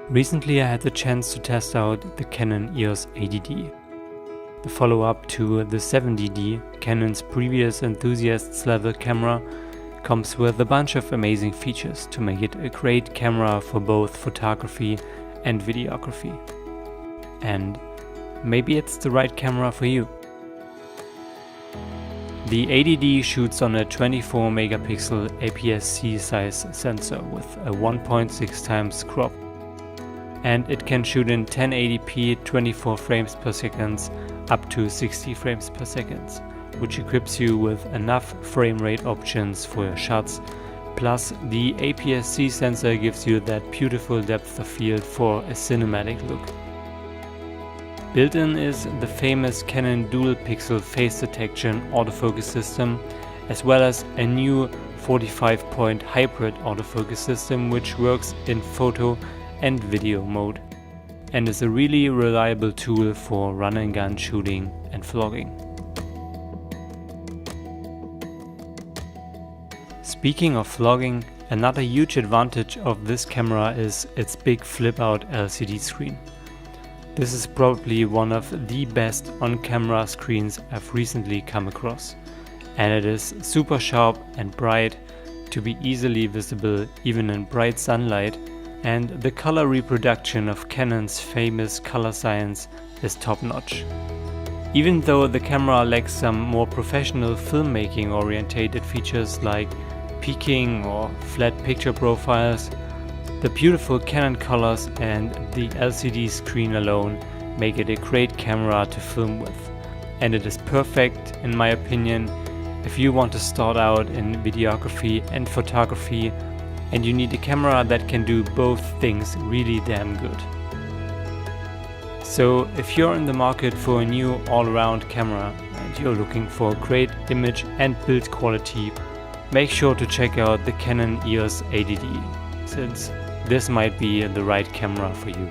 Recently I had the chance to test out the Canon EOS 80D. The follow-up to the 70D, Canon's previous enthusiasts level camera, comes with a bunch of amazing features to make it a great camera for both photography and videography. And maybe it's the right camera for you. The 80D shoots on a 24 megapixel APS-C size sensor with a 1.6 times crop. And it can shoot in 1080p 24 frames per second up to 60 frames per second, which equips you with enough frame rate options for your shots. Plus, the APS-C sensor gives you that beautiful depth of field for a cinematic look. Built-in is the famous Canon dual pixel face detection autofocus system, as well as a new 45-point hybrid autofocus system which works in photo and video mode and is a really reliable tool for run and gun shooting and vlogging. Speaking of vlogging, another huge advantage of this camera is its big flip-out LCD screen. This is probably one of the best on-camera screens I've recently come across, and it is super sharp and bright to be easily visible even in bright sunlight, and the color reproduction of Canon's famous color science is top-notch. Even though the camera lacks some more professional filmmaking orientated features like peaking or flat picture profiles, the beautiful Canon colors and the LCD screen alone make it a great camera to film with. And it is perfect, in my opinion, if you want to start out in videography and photography and you need a camera that can do both things really damn good. So if you're in the market for a new all-around camera and you're looking for great image and build quality, make sure to check out the Canon EOS 80D, since this might be the right camera for you.